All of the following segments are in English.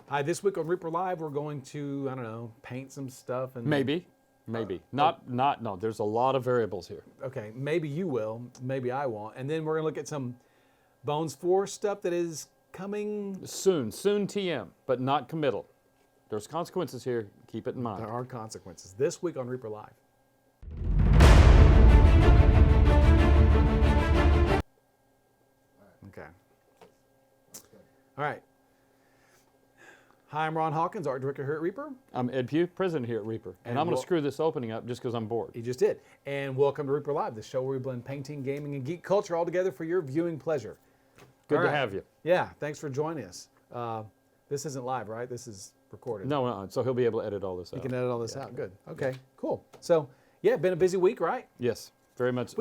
Hi, this week on ReaperLive, we're going to, I don't know, paint some stuff. And Maybe. No, there's a lot of variables here. Okay, maybe you will, maybe I won't. And then we're going to look at some Bones 4 stuff that is coming. Soon TM, but not committal. There's consequences here. Keep it in mind. There are consequences. This week on ReaperLive. Okay. All right. Hi, I'm Ron Hawkins, art director here at Reaper. I'm Ed Pugh, president here at Reaper. And I'm going to screw this opening up just because I'm bored. You just did. And welcome to Reaper Live, the show where we blend painting, gaming, and geek culture all together for your viewing pleasure. Good to have you. Yeah, thanks for joining us. This isn't live, right? This is recorded. No, so he'll be able to edit all this out. He can edit all this out. Good. Okay, cool. So, yeah, been a busy week, right? Yes, very much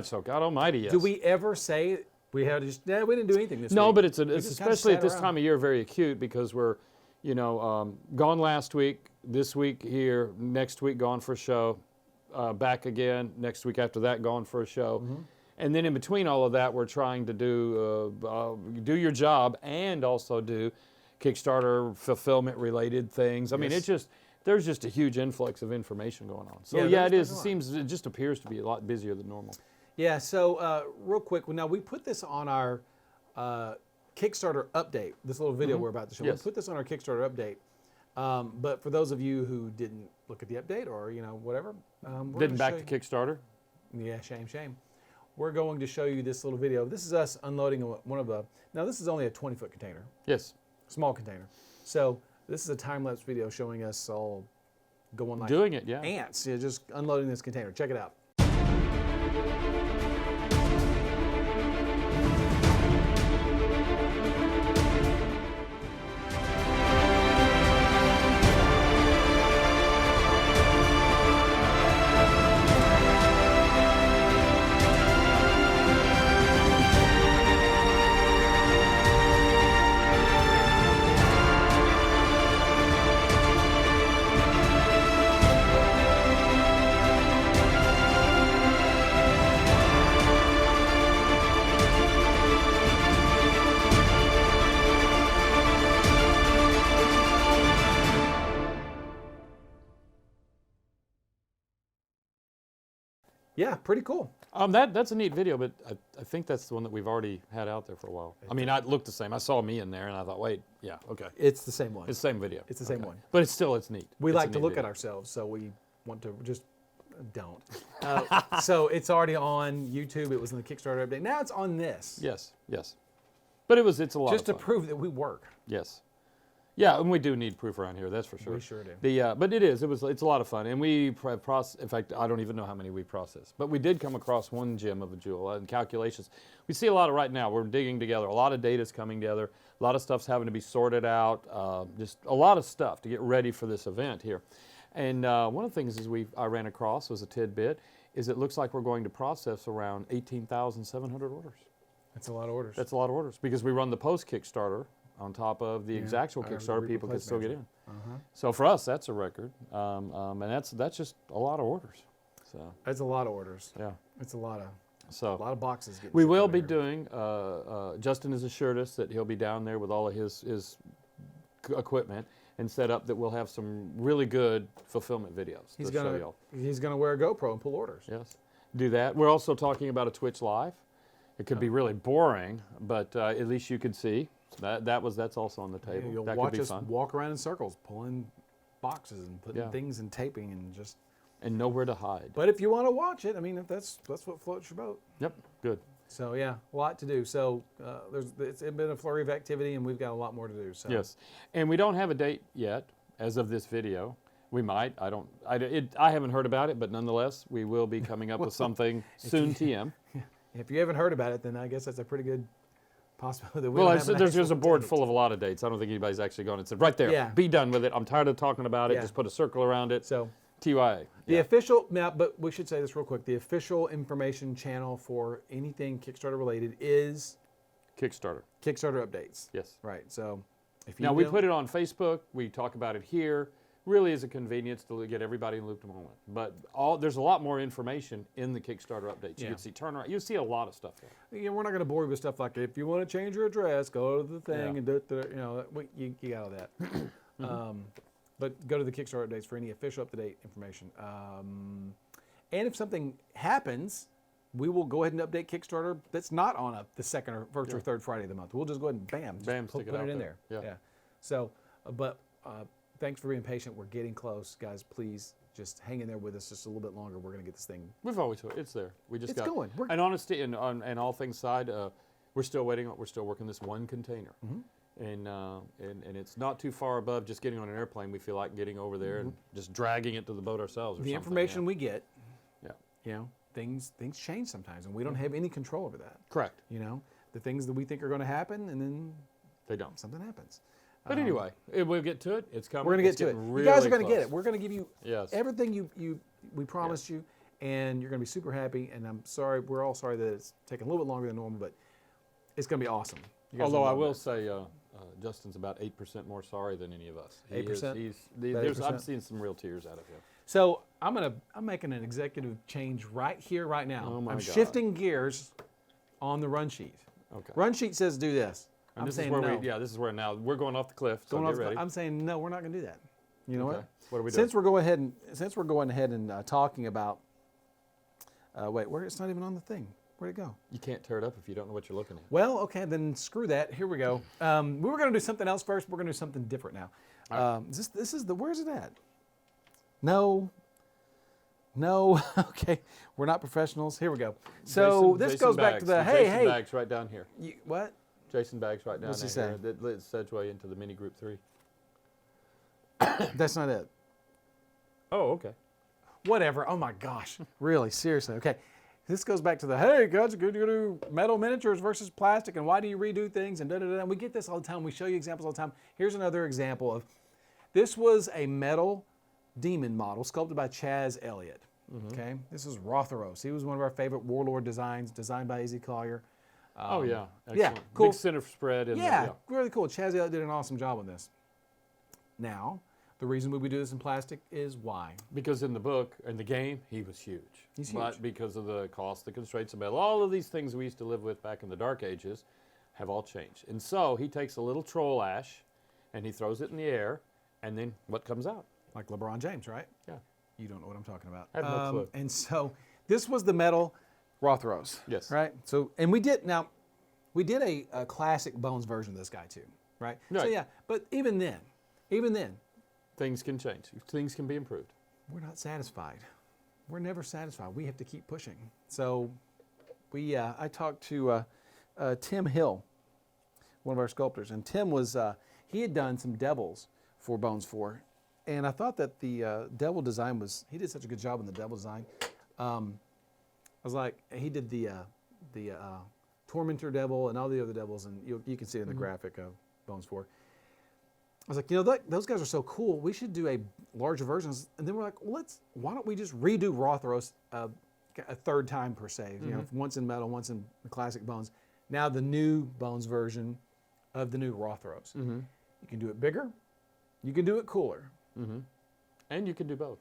so. God almighty, yes. Do we ever say we had just, we didn't do anything this week? No, but it's especially at this time of year very acute because we're, gone last week, this week here, next week gone for a show, back again, next week after that gone for a show. Mm-hmm. And then in between all of that, we're trying to do your job and also do Kickstarter fulfillment related things. I mean, there's just a huge influx of information going on. So yeah it is. It just appears to be a lot busier than normal. Yeah. So real quick, now we put this on our Kickstarter update. This little video we're about to show. Yes. We put this on our Kickstarter update. But for those of you who didn't look at the update or whatever, didn't back to Kickstarter. Yeah, shame. We're going to show you this little video. This is us unloading one of the. Now this is only a 20-foot container. Yes. Small container. So this is a time-lapse video showing us all going like doing it, yeah. Ants. Yeah, just unloading this container. Check it out. Yeah, pretty cool. That's a neat video, but I think that's the one that we've already had out there for a while. I mean, it looked the same. I saw me in there, and I thought, wait, yeah, okay. It's the same one. It's the same video. It's the same one. But it's neat. We like to look at ourselves, so we want to just don't. So it's already on YouTube. It was in the Kickstarter update. Now it's on this. Yes. But it's a lot of fun. Just to prove that we work. Yes. Yeah, and we do need proof around here, that's for sure. We sure do. But it's a lot of fun. And we in fact, I don't even know how many we processed. But we did come across one gem of a jewel in calculations. We see a lot of right now. We're digging together. A lot of data's coming together. A lot of stuff's having to be sorted out. Just a lot of stuff to get ready for this event here. And one of the things I ran across was a tidbit, is it looks like we're going to process around 18,700 orders. That's a lot of orders. That's a lot of orders because we run the post-Kickstarter on top of the exactual Kickstarter, people can still get in. So for us, that's a record, and that's just a lot of orders. So that's a lot of orders. Yeah, it's a lot of boxes. Getting we will be doing. Justin has assured us that he'll be down there with all of his equipment and set up that we'll have some really good fulfillment videos. He's gonna wear a GoPro and pull orders. Yes, do that. We're also talking about a Twitch Live. It could be really boring, but at least you could see. That's also on the table. Yeah, you'll watch us walk around in circles, pulling boxes and putting things and taping and nowhere to hide. But if you want to watch it, I mean, if that's what floats your boat. Yep, good. So yeah, a lot to do. So it's been a flurry of activity, and we've got a lot more to do. So. Yes, and we don't have a date yet as of this video. We might. I haven't heard about it, but nonetheless, we will be coming up with something soon. TM. If you haven't heard about it, then I guess that's a pretty good possibility. There's a board full of a lot of dates. I don't think anybody's actually gone and said, right there, be done with it. I'm tired of talking about it. Just put a circle around it. So TYA. The official, now, but we should say this real quick. The official information channel for anything Kickstarter related is Kickstarter. Kickstarter updates. Yes. Right. So if you we put it on Facebook. We talk about it here. really is a convenience to get everybody in loop to moment. But there's a lot more information in the Kickstarter updates. You can see turnaround. You see a lot of stuff there. Yeah, we're not going to bore you with stuff like if you want to change your address, go to the thing and do it. You know, you got all that. But go to the Kickstarter updates for any official up-to-date information. And if something happens, we will go ahead and update Kickstarter that's not on the second or first or third Friday of the month. We'll just go ahead and put it in there. Yeah. So, but thanks for being patient. We're getting close, guys. Please just hang in there with us just a little bit longer. We're going to get this thing. It's there. It's going. And honesty and all things aside, we're still waiting. We're still working this one container. And it's not too far above just getting on an airplane. We feel like getting over there and just dragging it to the boat ourselves. The information we get, you know, things change sometimes, and we don't have any control over that. Correct. You know, the things that we think are going to happen, and then they don't. Something happens. But anyway, we'll get to it. It's coming. We're going to get to it. Really you guys are going to close. get it. We're going to give you everything we promised you, and you're going to be super happy. And I'm sorry, we're all sorry that it's taking a little bit longer than normal, but it's going to be awesome. Although I will say, Justin's about 8% more sorry than any of us. 8%. I'm seeing some real tears out of him. So I'm making an executive change right here, right now. Oh my I'm God. shifting gears on the run sheet. Okay. Run sheet says do this. And I'm this saying is where no. this is where now we're going off the cliff. So get ready. I'm saying no. We're not going to do that. You know what? What are we doing? Since we're going ahead and talking about. It's not even on the thing. Where'd it go? You can't tear it up if you don't know what you're looking at. Well, okay, then screw that. Here we go. We were going to do something else first. We're going to do something different now. This is where's it at? No. Okay, we're not professionals. Here we go. So this goes back to the Jason Baggs right down here. What? Jason Baggs right down What's he there. saying? That leads Sedgway into the mini group 3. That's not it. Oh, okay. Whatever. Oh my gosh. Really? Seriously? Okay. This goes back to the, hey, guys, good to do metal miniatures versus plastic, and why do you redo things, and da-da-da. We get this all the time. We show you examples all the time. Here's another example of, this was a metal demon model sculpted by Chaz Elliott. Okay? This is Rotharos. He was one of our favorite warlord designs, designed by A.Z. Collier. Oh, yeah. Excellent. Yeah, cool. Big center spread. Really cool. Chaz Elliott did an awesome job on this. Now, the reason we do this in plastic is why? Because in the book, in the game, he was huge. He's huge. But because of the cost, the constraints of metal, all of these things we used to live with back in the Dark Ages have all changed. And so he takes a little troll ash and he throws it in the air, and then what comes out? Like LeBron James, right? Yeah. You don't know what I'm talking about. I have no clue. And so this was the metal Rotharos. Yes. Right? So, and we did a classic Bones version of this guy too, right? Right. So yeah, but even then, Things can change. Things can be improved. we're not satisfied. We're never satisfied. We have to keep pushing. So I talked to Tim Hill, one of our sculptors, and Tim was, he had done some devils for Bones 4, and I thought that the devil design he did such a good job on the devil design. I was like, he did the Tormentor devil and all the other devils, and you can see it in the graphic of Bones 4. I was like, those guys are so cool. We should do a larger versions. And then we're like, why don't we just redo Rotharos a third time per se? You know, once in metal, once in the classic Bones. Now the new Bones version of the new Rotharos. You can do it bigger. You can do it cooler. And you can do both.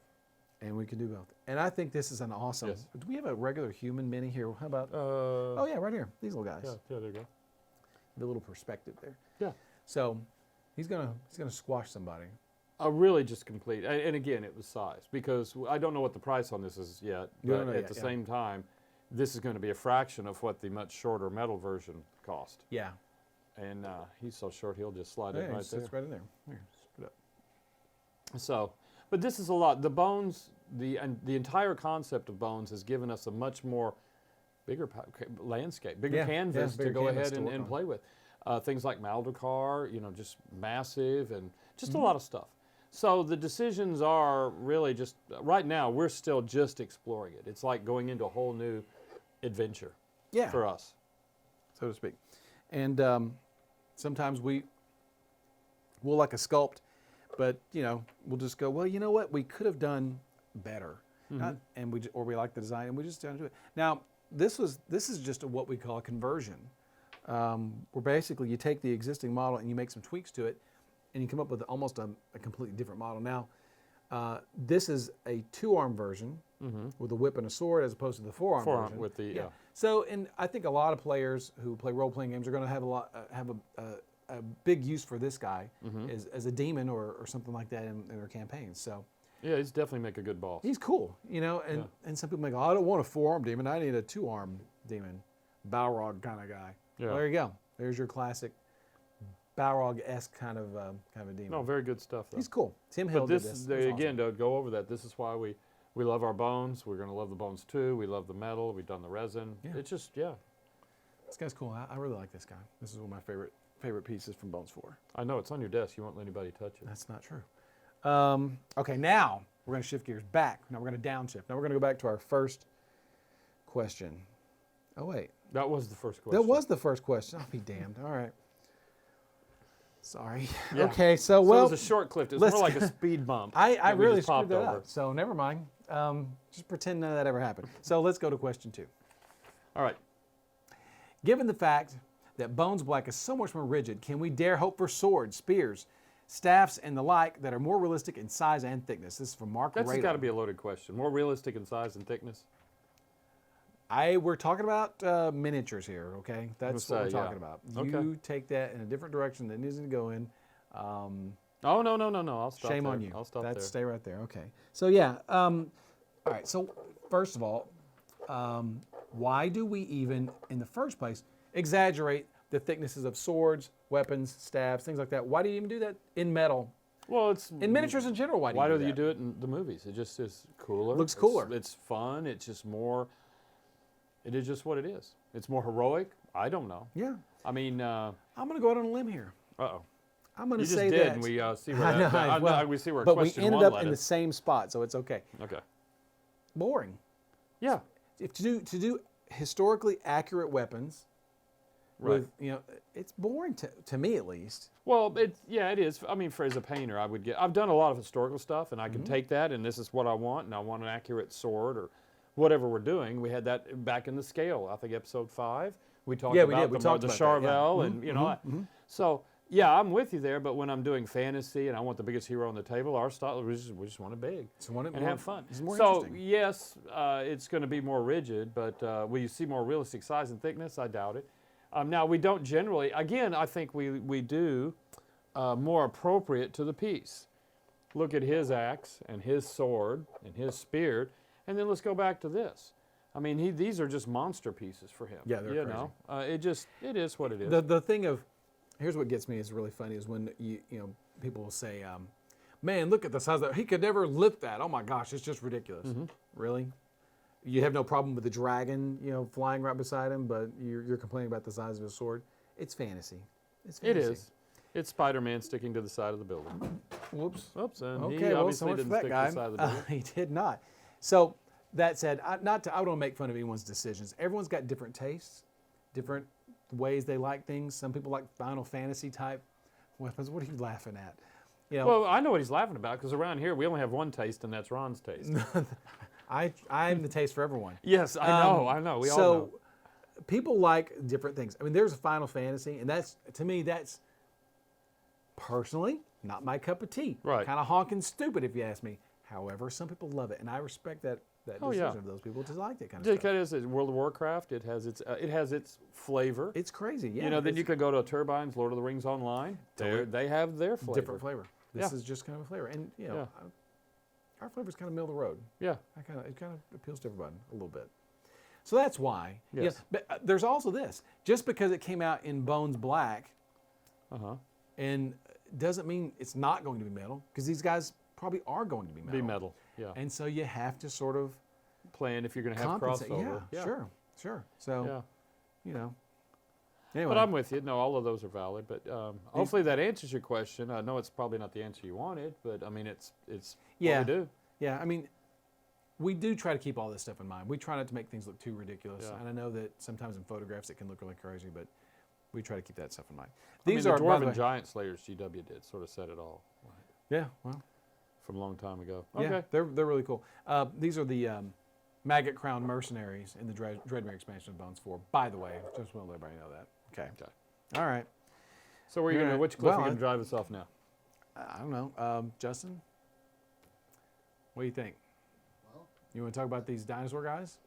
And we can do both. And I think this is an awesome. Yes. Do we have a regular human mini here? How about? Oh yeah, right here. These little guys. Yeah, there you go. The little perspective there. Yeah. So he's gonna squash somebody. Really just complete. And again, it was size, because I don't know what the price on this is yet. But at the same time, this is going to be a fraction of what the much shorter metal version cost. Yeah. And he's so short, he'll just slide in right there. Sits right in there. Here, spit up. So, but this is a lot. The Bones, the entire concept of Bones has given us a much more bigger landscape, bigger canvas to go ahead and play with. Things like Maldekar, just massive, and just a lot of stuff. So the decisions are really just, right now, we're still just exploring it. It's like going into a whole new adventure for us, so to speak. And sometimes we'll like a sculpt, but we'll just go, well, you know what, we could have done better, and we like the design, and we just don't do it. Now this is just what we call a conversion, where basically you take the existing model and you make some tweaks to it, and you come up with almost a completely different model. Now, This is a 2-arm version with a whip and a sword, as opposed to the 4-arm version. with the yeah. So, and I think a lot of players who play role-playing games are going to have a big use for this guy as a demon or something like that in their campaigns. So. Yeah, he's definitely make a good boss. He's cool, you know, and some people make, I don't want a 4-arm demon, I need a 2-arm demon, Balrog kind of guy. Yeah. Well, there you go. There's your classic Balrog-esque kind of a demon. No, very good stuff though. He's cool. Tim Hill But did this, this. again, to go over that, this is why we love our bones. We're going to love the bones too. We love the metal. We've done the resin. Yeah. It's just, This guy's cool. I really like this guy. This is one of my favorite pieces from Bones 4. I know it's on your desk. You won't let anybody touch it. That's not true. Okay, now we're going to shift gears back. Now we're going to downshift. Now we're going to go back to our first question. Oh, wait. That was the first question. That was the first question. I'll be damned. All right. Sorry. Yeah. Okay, so it well. was a short clip. It's more like a speed bump. I we really just screwed popped that over. up. So never mind. Just pretend none of that ever happened. So let's go to question 2. All right. Given the fact that Bones Black is so much more rigid, can we dare hope for swords, spears, staffs, and the like that are more realistic in size and thickness? This is from Mark That's Radon. got to be a loaded question. More realistic in size and thickness? We're talking about miniatures here, okay? That's what we're talking about. Okay. You take that in a different direction than it needs to go in. Oh, no. I'll stop Shame there. on you. I'll stop That's there. Stay right there. Okay. So yeah. All right. So first of all, why do we even, in the first place, exaggerate the thicknesses of swords, weapons, staves, things like that? Why do you even do that in metal? Well, it's In miniatures in general, why do you do that? you do it in the movies? It just is cooler. Looks cooler. It's fun. It's just more. It is just what it is. It's more heroic. I don't know. Yeah. I mean, I'm going to go out on a limb here. uh-oh. I'm going You to just say did, that. and we see where I know, that. well, we see where but we question ended 1 up led in the us. same spot, so it's okay. Okay. Boring. Yeah. If to do historically accurate weapons, Right. with, you know, it's boring to me at least. Well, it is. I mean, as a painter, I've done a lot of historical stuff, and I can take that, and this is what I want, and I want an accurate sword or whatever we're doing. We had that back in the scale. I think episode 5. We talked Yeah, about we did. We talked the about that, yeah. Charvel, and you know. So yeah, I'm with you there. But when I'm doing fantasy and I want the biggest hero on the table, our style we just want it big and have fun. It's more so interesting. yes, it's going to be more rigid, but will you see more realistic size and thickness? I doubt it. Now we don't generally. Again, I think we do more appropriate to the piece. Look at his axe and his sword and his spear, and then let's go back to this. I mean, these are just monster pieces for him. Yeah, they're you crazy. know, it is what it is. The thing of, here's what gets me is really funny is when you know people will say, man, look at the size of that. He could never lift that. Oh my gosh, it's just ridiculous. Really? You have no problem with the dragon, you know, flying right beside him, but you're complaining about the size of his sword. It's fantasy. It's It fantasy. is. It's Spider-Man sticking to the side of the building. Whoops. Oops, and Okay, he well, so obviously much for didn't that stick guy. to the side of the building. He did not. So that said, I don't want to make fun of anyone's decisions. Everyone's got different tastes, different ways they like things. Some people like Final Fantasy type weapons. What are you laughing at? You know, Well, I know what he's laughing about because around here we only have one taste, and that's Ron's taste. I'm the taste for everyone. Yes, I know. We all know. So people like different things. I mean, there's a Final Fantasy, and that's, to me, that's personally not my cup of tea. Right. Kind of honking stupid, if you ask me. However, some people love it, and I respect that Oh, decision yeah. of those people to like that kind of Just stuff. because it's World of Warcraft, it has its flavor. It's crazy, yeah. you know, then you it's could go to Turbines, Lord of the Rings Online. They have their flavor. different flavor. This Yeah. is just kind of a flavor, and you know, Yeah. our flavor's kind of middle of the road. Yeah. It kind of appeals to everybody a little bit. So that's why. Yes. Yeah, but there's also this. Just because it came out in Bones Black, and doesn't mean it's not going to be metal, because these guys probably are going to be metal. Be metal. Yeah. And so you have to sort of Plan if you're going to have compensate. crossover. Yeah, sure. So, Yeah. you know. Anyway, But I'm with you. No, all of those are valid. But hopefully that answers your question. I know it's probably not the answer you wanted, but I mean, it's Yeah. what we do. yeah, I mean, we do try to keep all this stuff in mind. We try not to make things look too ridiculous. Yeah. And I know that sometimes in photographs it can look really crazy, but we try to keep that stuff in mind. I mean, These the are, by the Dwarven way- Giant Slayers GW did sort of said it all Yeah, well, from a long time ago. yeah, Okay. they're really cool. These are the Maggot Crown Mercenaries in the Dreadmere expansion of Bones 4. By the way, just want to let everybody know that. Okay. All right. So where are you All going to, right. which cliff Well, are you going to drive us off now? I don't know. Justin? What do you think? Well, You want to talk about these dinosaur guys?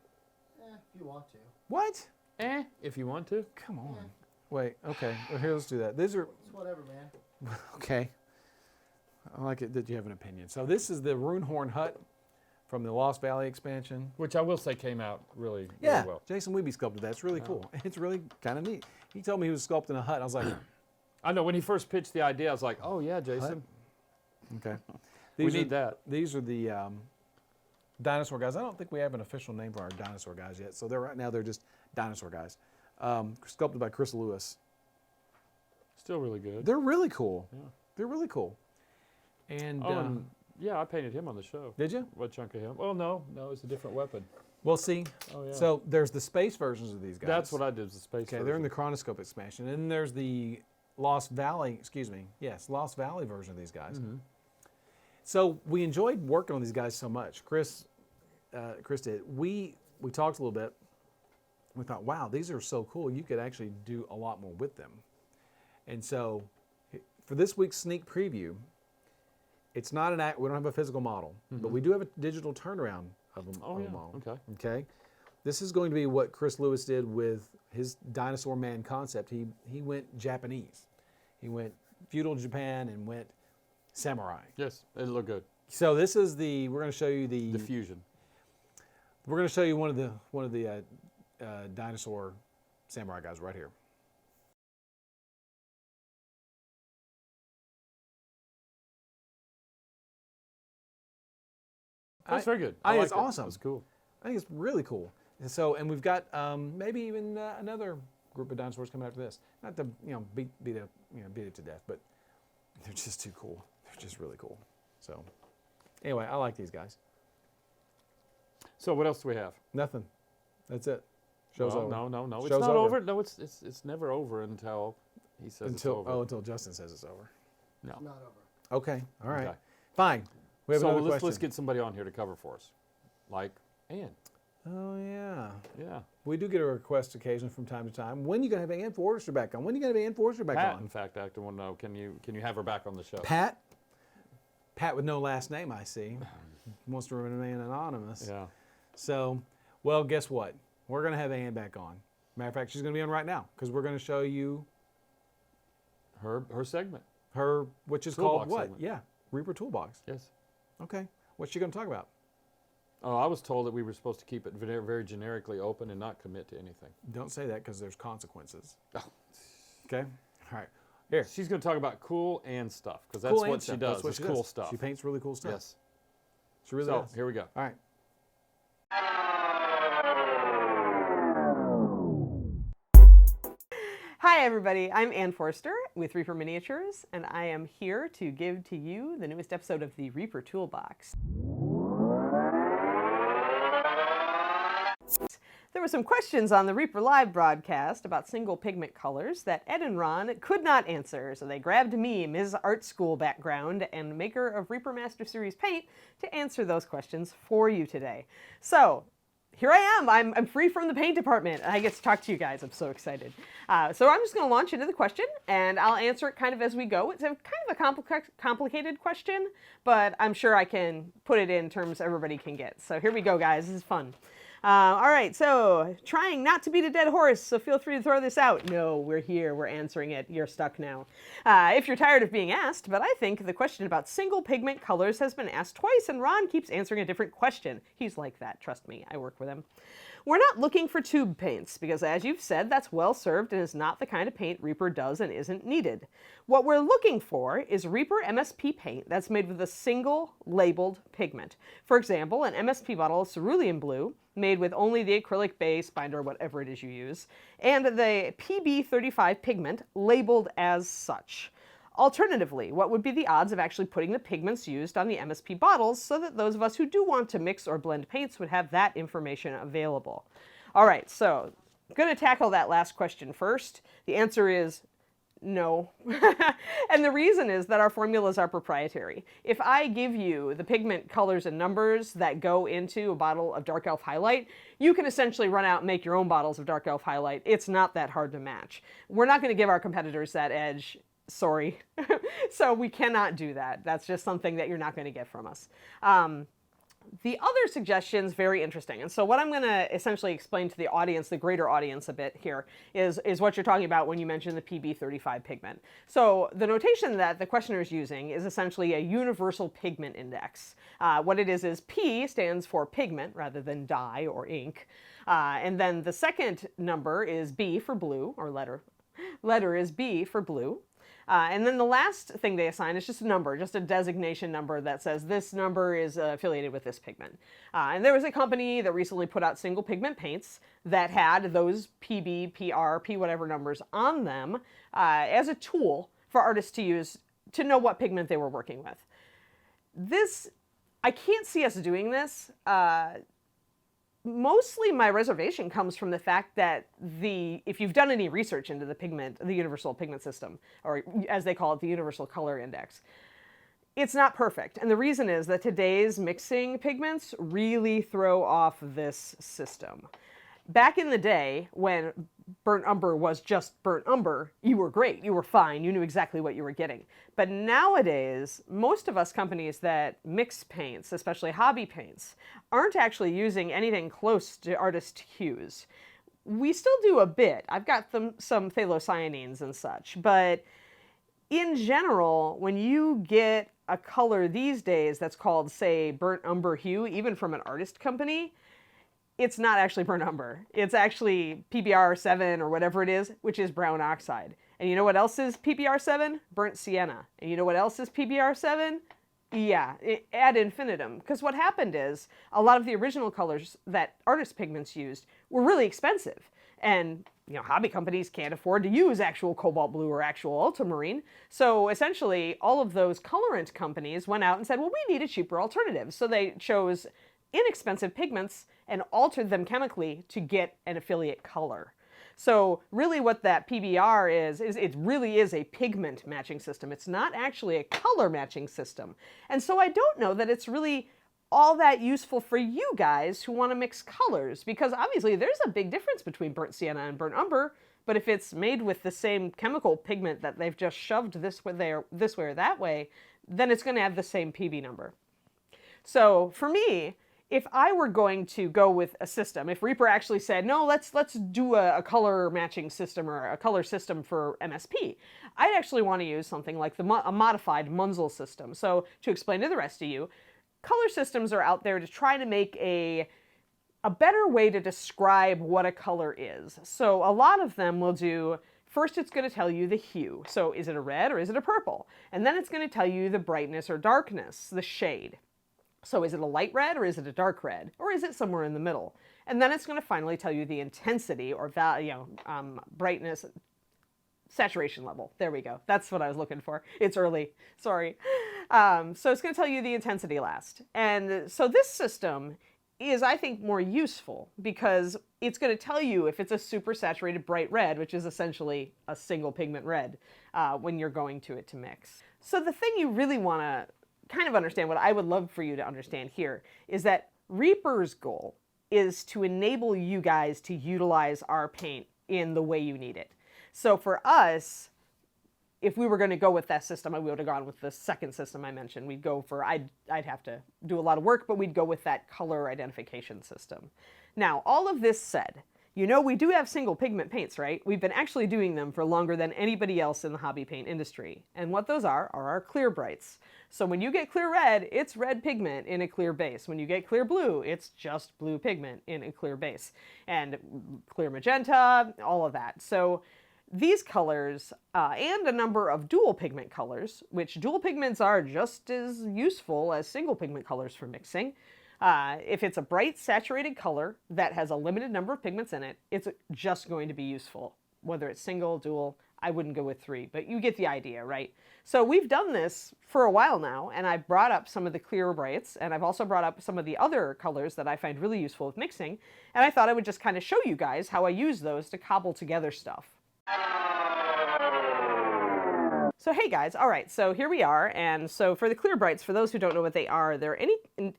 if you want to. What? If you want to. Come on. Wait, okay. Well, here, let's do that. These are, It's whatever, man. okay. I like it that you have an opinion. So this is the Runehorn Hut from the Lost Valley expansion. Which I will say came out really well. Jason Weeby sculpted that. It's really cool. It's really kind of neat. He told me he was sculpting a hut. I was like, I know when he first pitched the idea, I was like, oh yeah, Jason. okay. We need that. These are the dinosaur guys. I don't think we have an official name for our dinosaur guys yet. So right now they're just dinosaur guys. Sculpted by Chris Lewis. Still really good. They're really cool. Yeah. They're really cool. And, and yeah, I painted him on the show. did you? What chunk of him? Well, no, it's a different weapon. Well, see. Oh yeah. So there's the space versions of these guys. That's what I did. Was the space. Okay, version. they're in the Chronoscope expansion, and then there's the Lost Valley. Lost Valley version of these guys. Mm-hmm. So we enjoyed working on these guys so much. Chris did. We talked a little bit. We thought, wow, these are so cool. You could actually do a lot more with them. And so, for this week's sneak preview, it's not we don't have a physical model, but we do have a digital turnaround of a model. Okay. Okay. This is going to be what Chris Lewis did with his Dinosaur Man concept. He went Japanese. He went feudal Japan and went samurai. Yes, it looked good. So this is we're going to show you the fusion. We're going to show you one of the dinosaur samurai guys right here. That's very good. I think liked it's it. awesome. It's cool. I think it's really cool. And we've got maybe even another group of dinosaurs coming after this. Not to beat it to death, but they're just too cool. They're just really cool. So anyway, I like these guys. So what else do we have? Nothing. That's it. Show's over. No. Show's It's not over. over. No, it's never over until he says it's over. Until Justin says it's over. No. It's not over. Okay. All right. Okay. Fine. We have another question. Let's get somebody on here to cover for us, like Ann. Oh yeah. Yeah. We do get a request occasionally from time to time. When are you gonna have Ann Forrester back on? When are you gonna have Ann Forrester back Pat, on? in fact, I want to know. Can you have her back on the show? Pat with no last name, I see. Wants to remain anonymous. Yeah. So, well, guess what? We're going to have Ann back on. Matter of fact, she's going to be on right now because we're going to show you Her segment. which is Toolbox called what? segment. Yeah, Reaper Toolbox. Yes. Okay. What's she going to talk about? Oh, I was told that we were supposed to keep it very generically open and not commit to anything. Don't say that because there's consequences. Oh. Okay. All right. Here. She's going to talk about cool and stuff because that's Cool what and she stuff. does. That's what It's she cool does. stuff. She paints really cool stuff. Yes. She really So does. here we go. All right. Hi everybody, I'm Ann Forster with Reaper Miniatures, and I am here to give to you the newest episode of the Reaper Toolbox. There were some questions on the ReaperLive broadcast about single pigment colors that Ed and Ron could not answer, so they grabbed me, Ms. Art School background and maker of Reaper Master Series paint, to answer those questions for you today. So, here I am. I'm free from the paint department, and I get to talk to you guys. I'm so excited. So I'm just going to launch into the question, and I'll answer it kind of as we go. It's kind of a complicated question, but I'm sure I can put it in terms everybody can get. So here we go, guys. This is fun. All right, so trying not to beat a dead horse, so feel free to throw this out. No, we're here. We're answering it. You're stuck now. If you're tired of being asked, but I think the question about single pigment colors has been asked twice, and Ron keeps answering a different question. He's like that. Trust me. I work with him. We're not looking for tube paints, because as you've said, that's well served and is not the kind of paint Reaper does and isn't needed. What we're looking for is Reaper MSP paint that's made with a single labeled pigment. For example, an MSP bottle of cerulean blue, made with only the acrylic base, binder, whatever it is you use, and the PB35 pigment labeled as such. Alternatively, what would be the odds of actually putting the pigments used on the MSP bottles so that those of us who do want to mix or blend paints would have that information available? All right, so I'm going to tackle that last question first. The answer is no. And the reason is that our formulas are proprietary. If I give you the pigment colors and numbers that go into a bottle of Dark Elf Highlight, you can essentially run out and make your own bottles of Dark Elf Highlight. It's not that hard to match. We're not going to give our competitors that edge. Sorry. So we cannot do that. That's just something that you're not going to get from us. The other suggestion's very interesting. And so what I'm going to essentially explain to the audience, the greater audience a bit here, is what you're talking about when you mention the PB35 pigment. So the notation that the questioner is using is essentially a universal pigment index. What it is P stands for pigment rather than dye or ink. And then the second number is B for blue, or letter is B for blue. And then the last thing they assign is just a number, just a designation number that says this number is affiliated with this pigment. And there was a company that recently put out single pigment paints that had those PB, PR, P whatever numbers on them as a tool for artists to use to know what pigment they were working with. I can't see us doing this. Mostly my reservation comes from the fact that if you've done any research into the universal pigment system, or as they call it, the universal color index, it's not perfect. And the reason is that today's mixing pigments really throw off this system. Back in the day, when burnt umber was just burnt umber, you were great, you were fine, you knew exactly what you were getting. But nowadays, most of us companies that mix paints, especially hobby paints, aren't actually using anything close to artist hues. We still do a bit. I've got some phthalocyanines and such, but in general, when you get a color these days that's called, say, burnt umber hue, even from an artist company, it's not actually burnt umber. It's actually PBR7 or whatever it is, which is brown oxide. And you know what else is PBR7? Burnt sienna. And you know what else is PBR7? Yeah, ad infinitum. Because what happened is a lot of the original colors that artist pigments used were really expensive. And hobby companies can't afford to use actual cobalt blue or actual ultramarine. So essentially, all of those colorant companies went out and said, well, we need a cheaper alternative. So they chose inexpensive pigments and altered them chemically to get an affiliate color. So really what that PBR is it really is a pigment matching system. It's not actually a color matching system. And so I don't know that it's really all that useful for you guys who want to mix colors, because obviously there's a big difference between burnt sienna and burnt umber, but if it's made with the same chemical pigment that they've just shoved this way or that way, then it's going to have the same PB number. So for me, if I were going to go with a system, if Reaper actually said, no, let's do a color matching system or a color system for MSP, I'd actually want to use something like a modified Munsell system. So to explain to the rest of you, color systems are out there to try to make a better way to describe what a color is. So a lot of them will do, first it's going to tell you the hue. So is it a red or is it a purple? And then it's going to tell you the brightness or darkness, the shade. So is it a light red or is it a dark red? Or is it somewhere in the middle? And then it's going to finally tell you the intensity or brightness, saturation level. There we go. That's what I was looking for. It's early. Sorry. So it's going to tell you the intensity last. And so this system is, I think, more useful because it's going to tell you if it's a super saturated bright red, which is essentially a single pigment red, when you're going to it to mix. So the thing you really want to kind of understand, what I would love for you to understand here, is that Reaper's goal is to enable you guys to utilize our paint in the way you need it. So for us, if we were going to go with that system, we would have gone with the second system I mentioned. We'd go for, I'd have to do a lot of work, but we'd go with that color identification system. Now, all of this said, we do have single pigment paints, right? We've been actually doing them for longer than anybody else in the hobby paint industry. And what those are our clear brights. So when you get clear red, it's red pigment in a clear base. When you get clear blue, it's just blue pigment in a clear base. And clear magenta, all of that. So these colors and a number of dual pigment colors, which dual pigments are just as useful as single pigment colors for mixing. If it's a bright saturated color that has a limited number of pigments in it, it's just going to be useful. Whether it's single, dual, I wouldn't go with 3, but you get the idea, right? So we've done this for a while now, and I've brought up some of the clear brights, and I've also brought up some of the other colors that I find really useful with mixing, and I thought I would just kind of show you guys how I use those to cobble together stuff. So hey guys, all right, so here we are, and so for the clear brights, for those who don't know what they are, they're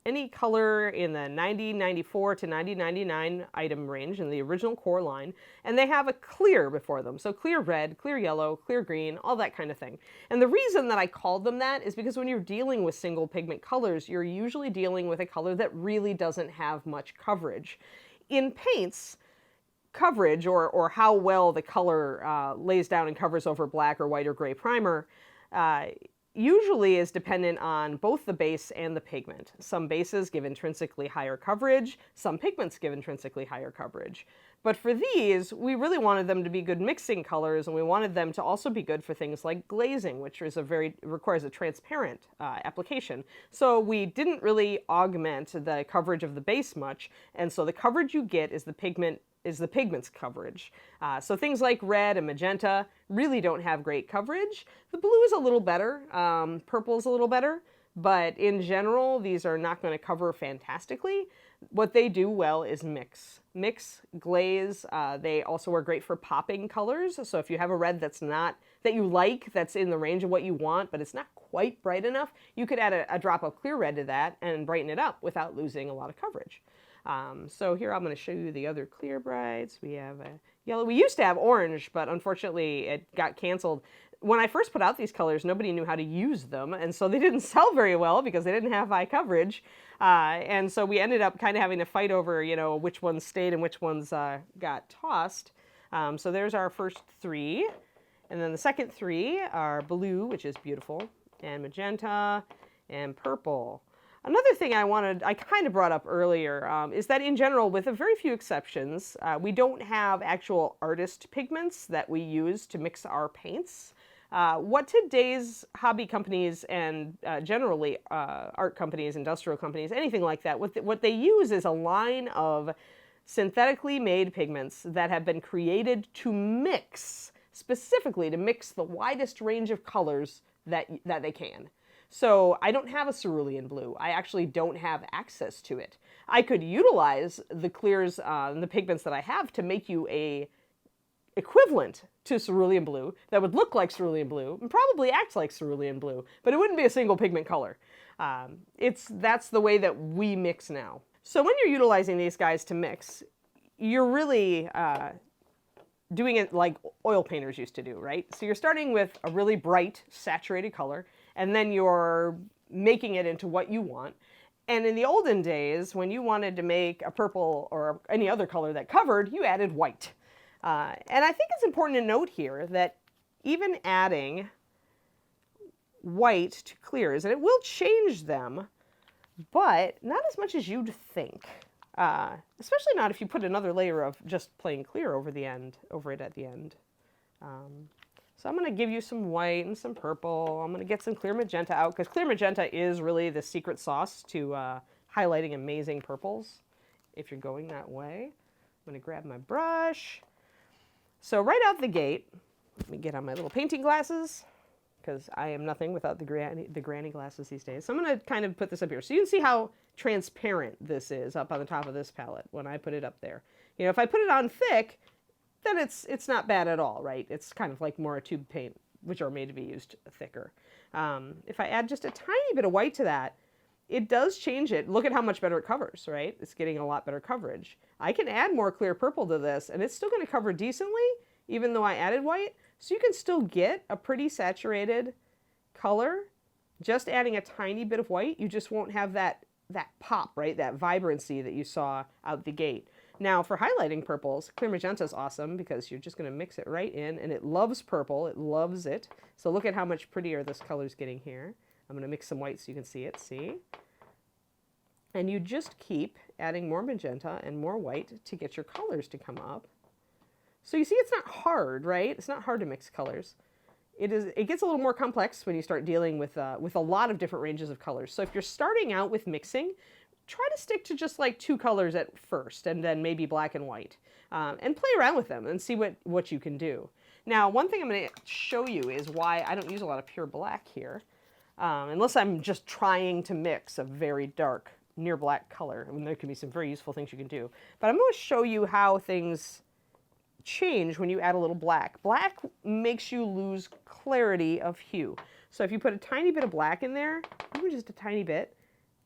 any color in the 9094 to 9099 item range in the original core line, and they have a clear before them. So clear red, clear yellow, clear green, all that kind of thing. And the reason that I called them that is because when you're dealing with single pigment colors, you're usually dealing with a color that really doesn't have much coverage. In paints, coverage, or how well the color lays down and covers over black or white or gray primer, usually is dependent on both the base and the pigment. Some bases give intrinsically higher coverage, some pigments give intrinsically higher coverage. But for these, we really wanted them to be good mixing colors, and we wanted them to also be good for things like glazing, which is requires a transparent application. So we didn't really augment the coverage of the base much, and so the coverage you get is the pigment's coverage. So things like red and magenta really don't have great coverage. The blue is a little better, purple is a little better, but in general, these are not going to cover fantastically. What they do well is mix, glaze. They also are great for popping colors. So if you have a red that you like, that's in the range of what you want, but it's not quite bright enough, you could add a drop of clear red to that and brighten it up without losing a lot of coverage. So here I'm going to show you the other clear brights. We have a yellow. We used to have orange, but unfortunately it got canceled. When I first put out these colors, nobody knew how to use them, and so they didn't sell very well because they didn't have high coverage. And so we ended up kind of having to fight over, which ones stayed and which ones got tossed. So there's our first three. And then the second three are blue, which is beautiful, and magenta, and purple. Another thing I kind of brought up earlier is that in general, with a very few exceptions, we don't have actual artist pigments that we use to mix our paints. What today's hobby companies and generally art companies, industrial companies, anything like that, what they use is a line of synthetically made pigments that have been created to mix, specifically to mix the widest range of colors that they can. So I don't have a cerulean blue. I actually don't have access to it. I could utilize the clears and the pigments that I have to make you a equivalent to cerulean blue that would look like cerulean blue and probably act like cerulean blue, but it wouldn't be a single pigment color. That's the way that we mix now. So when you're utilizing these guys to mix, you're really doing it like oil painters used to do, right? So you're starting with a really bright, saturated color, and then you're making it into what you want. And in the olden days, when you wanted to make a purple or any other color that covered, you added white. And I think it's important to note here that even adding white to clears, and it will change them, but not as much as you'd think. Especially not if you put another layer of just plain clear over it at the end. So I'm going to give you some white and some purple. I'm going to get some clear magenta out, because clear magenta is really the secret sauce to highlighting amazing purples, if you're going that way. I'm going to grab my brush. So right out the gate, let me get on my little painting glasses, because I am nothing without the granny glasses these days. So I'm going to kind of put this up here. So you can see how transparent this is up on the top of this palette when I put it up there. If I put it on thick, then it's not bad at all, right? It's kind of like more a tube paint, which are made to be used thicker. If I add just a tiny bit of white to that, it does change it. Look at how much better it covers, right? It's getting a lot better coverage. I can add more clear purple to this, and it's still going to cover decently, even though I added white. So you can still get a pretty saturated color. Just adding a tiny bit of white, you just won't have that pop, right? That vibrancy that you saw out the gate. Now, for highlighting purples, clear magenta is awesome because you're just going to mix it right in, and it loves purple. It loves it. So look at how much prettier this color's getting here. I'm going to mix some white so you can see it. See? And you just keep adding more magenta and more white to get your colors to come up. So you see, it's not hard, right? It's not hard to mix colors. It gets a little more complex when you start dealing with a lot of different ranges of colors. So if you're starting out with mixing, try to stick to just like 2 colors at first, and then maybe black and white, and play around with them and see what you can do. Now, one thing I'm going to show you is why I don't use a lot of pure black here, unless I'm just trying to mix a very dark near black color. I mean, there can be some very useful things you can do. But I'm going to show you how things change when you add a little black. Black makes you lose clarity of hue. So if you put a tiny bit of black in there, even just a tiny bit,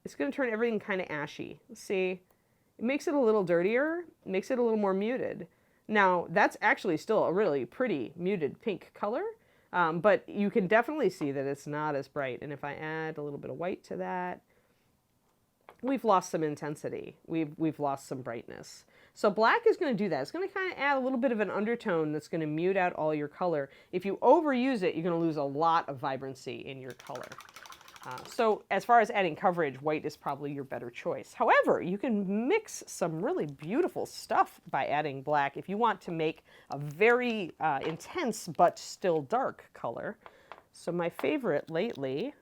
it's going to turn everything kind of ashy. See, it makes it a little dirtier, makes it a little more muted. Now, that's actually still a really pretty muted pink color, but you can definitely see that it's not as bright. And if I add a little bit of white to that, we've lost some intensity. We've lost some brightness. So black is going to do that. It's going to kind of add a little bit of an undertone that's going to mute out all your color. If you overuse it, you're going to lose a lot of vibrancy in your color. So as far as adding coverage, white is probably your better choice. However, you can mix some really beautiful stuff by adding black if you want to make a very intense but still dark color. So my favorite lately,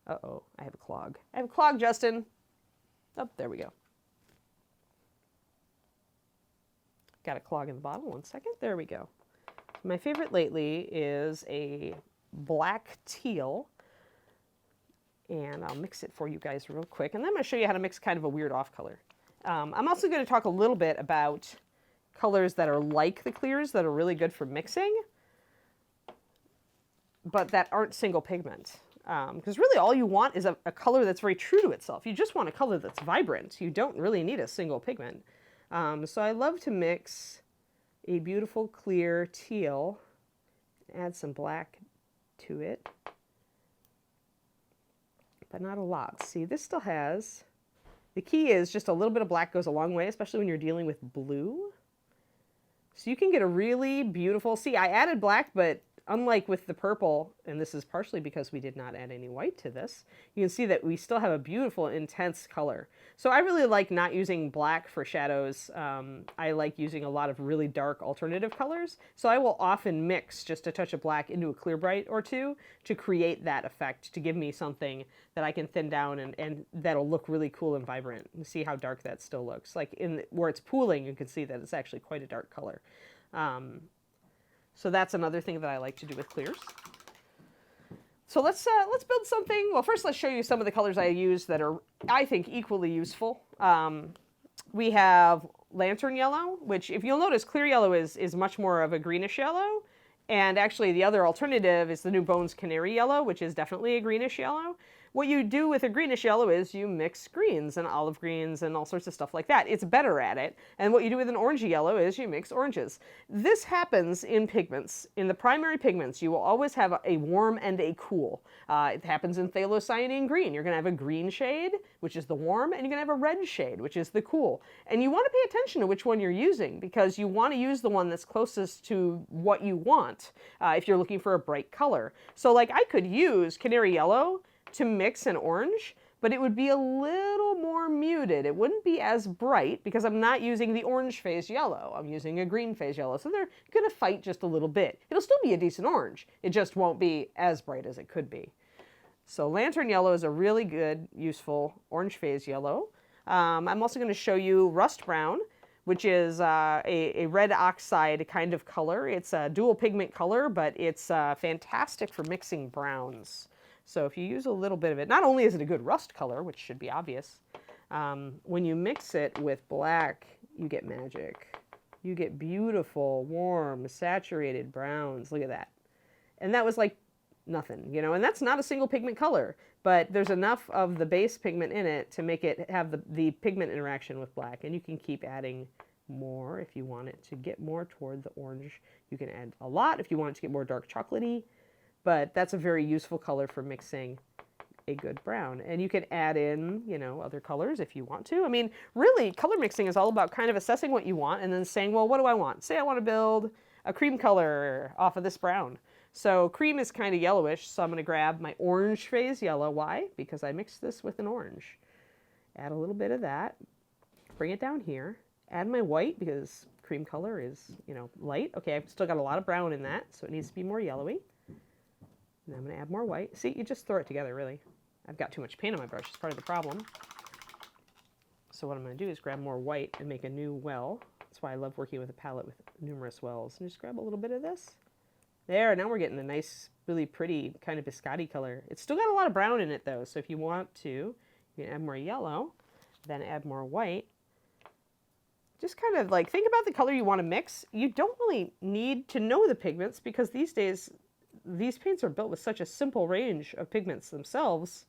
uh-oh, I have a clog. I have a clog, Justin. Oh, there we go. Got a clog in the bottle. 1 second. There we go. My favorite lately is a black teal. And I'll mix it for you guys real quick. And then I'm going to show you how to mix kind of a weird off color. I'm also going to talk a little bit about colors that are like the clears that are really good for mixing, but that aren't single pigment. Because really all you want is a color that's very true to itself. You just want a color that's vibrant. You don't really need a single pigment. So I love to mix a beautiful clear teal, add some black to it, but not a lot. See, this still has, the key is just a little bit of black goes a long way, especially when you're dealing with blue. So you can get a really beautiful, see, I added black, but unlike with the purple, and this is partially because we did not add any white to this, you can see that we still have a beautiful, intense color. So I really like not using black for shadows. I like using a lot of really dark alternative colors. So I will often mix just a touch of black into a clear bright or two to create that effect, to give me something that I can thin down and that'll look really cool and vibrant. You see how dark that still looks. Like where it's pooling, you can see that it's actually quite a dark color. So that's another thing that I like to do with clears. So let's build something. Well, first let's show you some of the colors I use that are, I think, equally useful. We have lantern yellow, which if you'll notice, clear yellow is much more of a greenish yellow. And actually the other alternative is the New Bones Canary Yellow, which is definitely a greenish yellow. What you do with a greenish yellow is you mix greens and olive greens and all sorts of stuff like that. It's better at it. And what you do with an orangey yellow is you mix oranges. This happens in pigments. In the primary pigments, you will always have a warm and a cool. It happens in phthalocyanine green. You're going to have a green shade, which is the warm, and you're going to have a red shade, which is the cool. And you want to pay attention to which one you're using, because you want to use the one that's closest to what you want if you're looking for a bright color. So like I could use canary yellow to mix an orange, but it would be a little more muted. It wouldn't be as bright because I'm not using the orange phase yellow. I'm using a green phase yellow. So they're going to fight just a little bit. It'll still be a decent orange. It just won't be as bright as it could be. So lantern yellow is a really good, useful orange phase yellow. I'm also going to show you rust brown, which is a red oxide kind of color. It's a dual pigment color, but it's fantastic for mixing browns. So if you use a little bit of it, not only is it a good rust color, which should be obvious, when you mix it with black, you get magic. You get beautiful, warm, saturated browns. Look at that. And that was like nothing, you know, and that's not a single pigment color, but there's enough of the base pigment in it to make it have the pigment interaction with black. And you can keep adding more if you want it to get more toward the orange. You can add a lot if you want it to get more dark chocolatey. But that's a very useful color for mixing a good brown. And you can add in, you know, other colors if you want to. I mean, really, color mixing is all about kind of assessing what you want and then saying, well, what do I want? Say I want to build a cream color off of this brown. So cream is kind of yellowish, so I'm going to grab my orange phase yellow. Why? Because I mixed this with an orange. Add a little bit of that. Bring it down here. Add my white because cream color is, you know, light. Okay, I've still got a lot of brown in that, so it needs to be more yellowy. And I'm going to add more white. See, you just throw it together, really. I've got too much paint on my brush. It's part of the problem. So what I'm going to do is grab more white and make a new well. That's why I love working with a palette with numerous wells. And just grab a little bit of this. There, now we're getting a nice, really pretty kind of biscotti color. It's still got a lot of brown in it, though. So if you want to, you can add more yellow, then add more white. just kind of like think about the color you want to mix. You don't really need to know the pigments because these days these paints are built with such a simple range of pigments themselves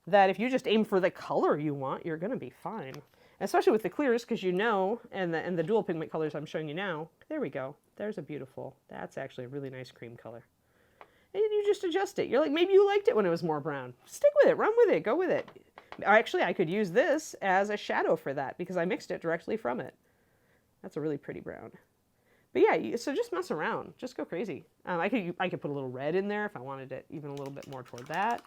that if you just aim for the color you want, you're going to be fine. Especially with the clears, because you know, and the dual pigment colors I'm showing you now. There we go. There's a beautiful, that's actually a really nice cream color. And you just adjust it. You're like, maybe you liked it when it was more brown. Stick with it, run with it, go with it. Actually, I could use this as a shadow for that because I mixed it directly from it. That's a really pretty brown. But yeah, so just mess around, just go crazy. I could put a little red in there if I wanted it even a little bit more toward that.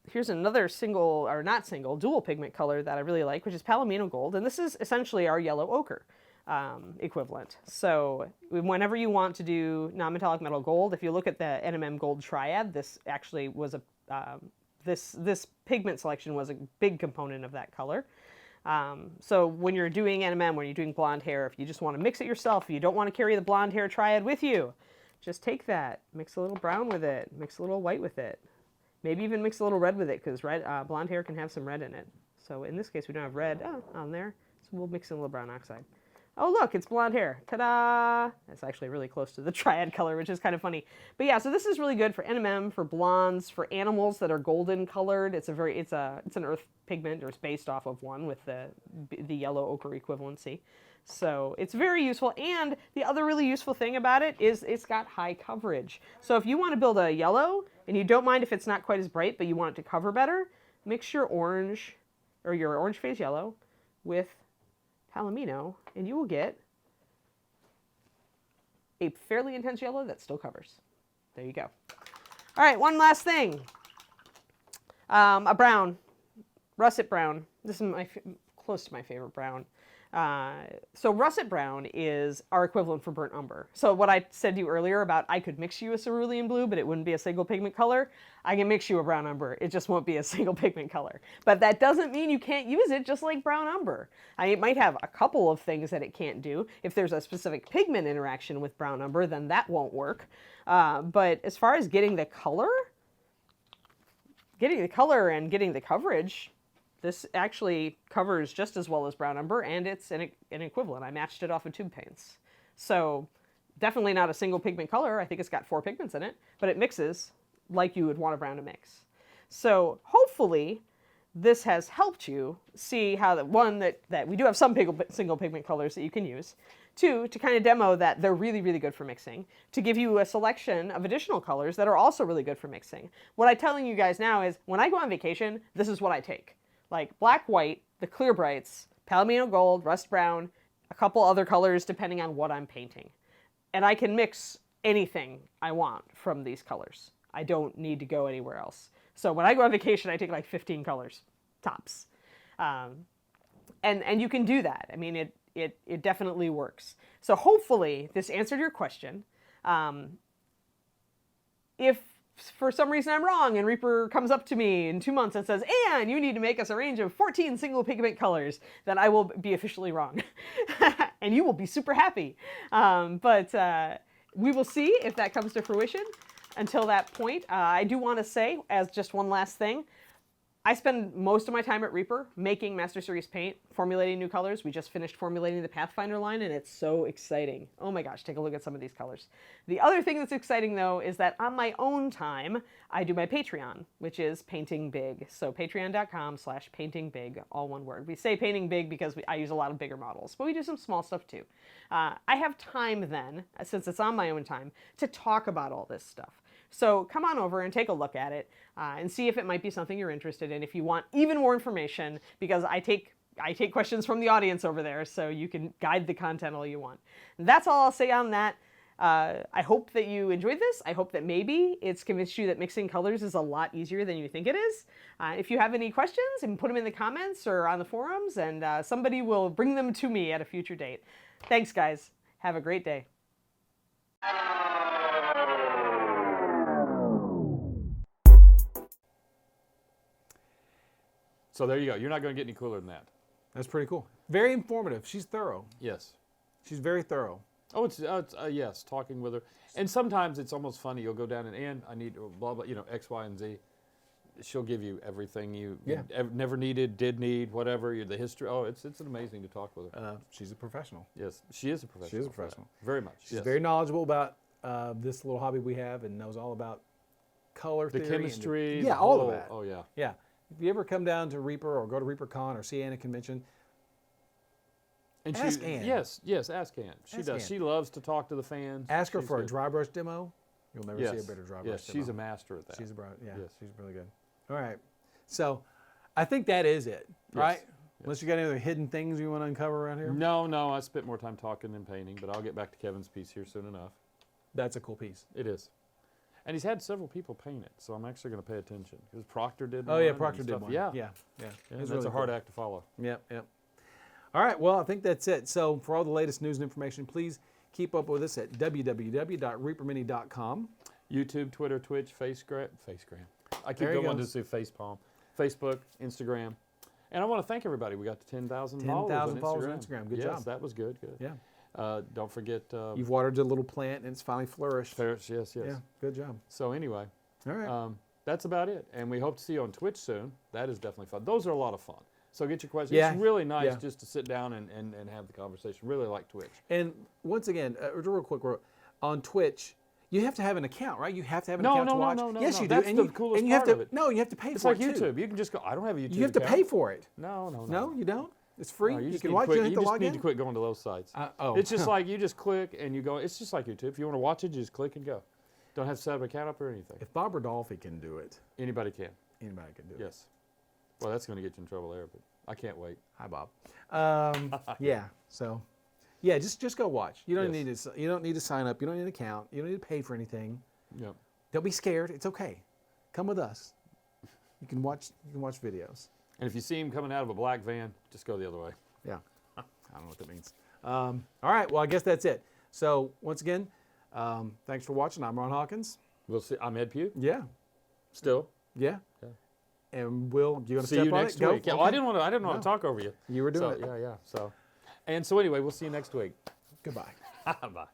Here's another single, or not single, dual pigment color that I really like, which is Palomino Gold. And this is essentially our yellow ochre equivalent. So whenever you want to do non-metallic metal gold, if you look at the NMM Gold Triad, this actually was a, this pigment selection was a big component of that color. So when you're doing NMM, when you're doing blonde hair, if you just want to mix it yourself, if you don't want to carry the blonde hair triad with you, just take that, mix a little brown with it, mix a little white with it. Maybe even mix a little red with it because blonde hair can have some red in it. So in this case, we don't have red on there, so we'll mix in a little brown oxide. Oh, look, it's blonde hair. Ta-da! That's actually really close to the triad color, which is kind of funny. But yeah, so this is really good for NMM, for blondes, for animals that are golden colored. It's an earth pigment, or it's based off of one with the yellow ochre equivalency. So it's very useful. And the other really useful thing about it is it's got high coverage. So if you want to build a yellow, and you don't mind if it's not quite as bright, but you want it to cover better, mix your orange, or your orange phase yellow, with Palomino, and you will get a fairly intense yellow that still covers. There you go. All right, one last thing. A brown, russet brown. This is close to my favorite brown. So russet brown is our equivalent for burnt umber. So what I said to you earlier about I could mix you a cerulean blue, but it wouldn't be a single pigment color, I can mix you a brown umber. It just won't be a single pigment color. But that doesn't mean you can't use it just like brown umber. It might have a couple of things that it can't do. If there's a specific pigment interaction with brown umber, then that won't work. But as far as getting the color and getting the coverage, this actually covers just as well as brown umber, and it's an equivalent. I matched it off of tube paints. So definitely not a single pigment color. I think it's got 4 pigments in it, but it mixes like you would want a brown to mix. So hopefully this has helped you see how that we do have some single pigment colors that you can use. 2, to kind of demo that they're really, really good for mixing. To give you a selection of additional colors that are also really good for mixing. What I'm telling you guys now is when I go on vacation, this is what I take. Like black, white, the clear brights, Palomino Gold, rust brown, a couple other colors depending on what I'm painting. And I can mix anything I want from these colors. I don't need to go anywhere else. So when I go on vacation, I take like 15 colors, tops. And you can do that. I mean, it definitely works. So hopefully this answered your question. If for some reason I'm wrong and Reaper comes up to me in 2 months and says, "Anne, you need to make us a range of 14 single pigment colors," then I will be officially wrong. And you will be super happy. But we will see if that comes to fruition. Until that point, I do want to say, as just one last thing, I spend most of my time at Reaper making Master Series paint, formulating new colors. We just finished formulating the Pathfinder line, and it's so exciting. Oh my gosh, take a look at some of these colors. The other thing that's exciting, though, is that on my own time, I do my Patreon, which is Painting Big. So patreon.com/paintingbig, all one word. We say painting big because I use a lot of bigger models, but we do some small stuff too. I have time then, since it's on my own time, to talk about all this stuff. So come on over and take a look at it and see if it might be something you're interested in. If you want even more information, because I take questions from the audience over there, so you can guide the content all you want. And that's all I'll say on that. I hope that you enjoyed this. I hope that maybe it's convinced you that mixing colors is a lot easier than you think it is. If you have any questions, you can put them in the comments or on the forums, and somebody will bring them to me at a future date. Thanks, guys. Have a great day. So there you go. You're not going to get any cooler than that. That's pretty cool. Very informative. She's thorough. Yes. She's very thorough. Oh, it's yes, talking with her. And sometimes it's almost funny. You'll go down and I need blah, blah, X, Y, and Z. she'll give you everything you Yeah. never needed, did need, whatever. The history. Oh, it's amazing to talk with her. She's a professional. Yes, she is a professional. She is a for that. professional. Very much. She's yes. very knowledgeable about this little hobby we have and knows all about color The theory. and chemistry. yeah, the all whole- of that. Oh yeah. Yeah. If you ever come down to Reaper or go to ReaperCon or see Ann at convention, And Ask she, Ann. Yes, ask Ann. She Ask does. Ann. She loves to talk to the fans. ask her She's for a good. dry brush demo. You'll never Yes. see a better dry brush Yes, demo. she's a master at that. She's Yes. she's really good. All right. So I think that is it, right? Unless you got any other hidden things you want to uncover around here? No, I spent more time talking than painting, but I'll get back to Kevin's piece here soon enough. That's a cool piece. It is. And he's had several people paint it, so I'm actually going to pay attention. Because Proctor did Oh, one yeah, and Proctor did stuff. one. Yeah. Yeah. Yeah, It's that's really a hard cool. act to follow. Yep. All right, well, I think that's it. So for all the latest news and information, please keep up with us at www.reapermini.com. YouTube, Twitter, Twitch, Facegram. I keep There you going go. to say Facepalm. Facebook, Instagram. And I want to thank everybody. We got to 10,000 followers 10,000 on followers Instagram. on Instagram. Good yes, job. That was good. Yeah. Don't forget You've watered the little plant and it's finally flourished. Ferris. Yes. Yeah, good job. So anyway, All right. that's about it. And we hope to see you on Twitch soon. That is definitely fun. Those are a lot of fun. So get your questions. Yeah, It's really nice yeah. just to sit down and have the conversation. Really like Twitch. And once again, real quick, on Twitch, you have to have an account, right? You have to have an No, account no, to no, watch. no, no, Yes, no. you do. That's and the you, coolest and you have part to, of it. No, you have to pay It's for like it too. YouTube. You can just go, I don't have a YouTube You have to account. pay for it. No. No, you don't. It's free. No, you just can need to watch quit- it. You have to just log need in. to quit going to those sites. Oh. It's just like you just click and you go. It's just like YouTube. If you want to watch it, you just click and go. Don't have to set up an account up or anything. If Bob Rodolphe can do it, Anybody can. anybody can do it. Yes. Well, that's going to get you in trouble there, but I can't wait. Hi, Bob. Yeah. So, yeah, just go watch. You don't Yes. need to. You don't need to sign up. You don't need an account. You don't need to pay for anything. Yep. Don't be scared. It's okay. Come with us. You can watch. You can watch videos. And if you see him coming out of a black van, just go the other way. Yeah. I don't know what that means. All right. Well, I guess that's it. So once again, thanks for watching. I'm Ron Hawkins. We'll see. I'm Ed Pugh. Yeah. Yeah. Yeah. And you want to See step you on next it? Go. week. Yeah, Okay. well, I didn't want to No. talk over you. You were doing So, it. yeah. So, and so anyway, we'll see you next week. Goodbye. Bye.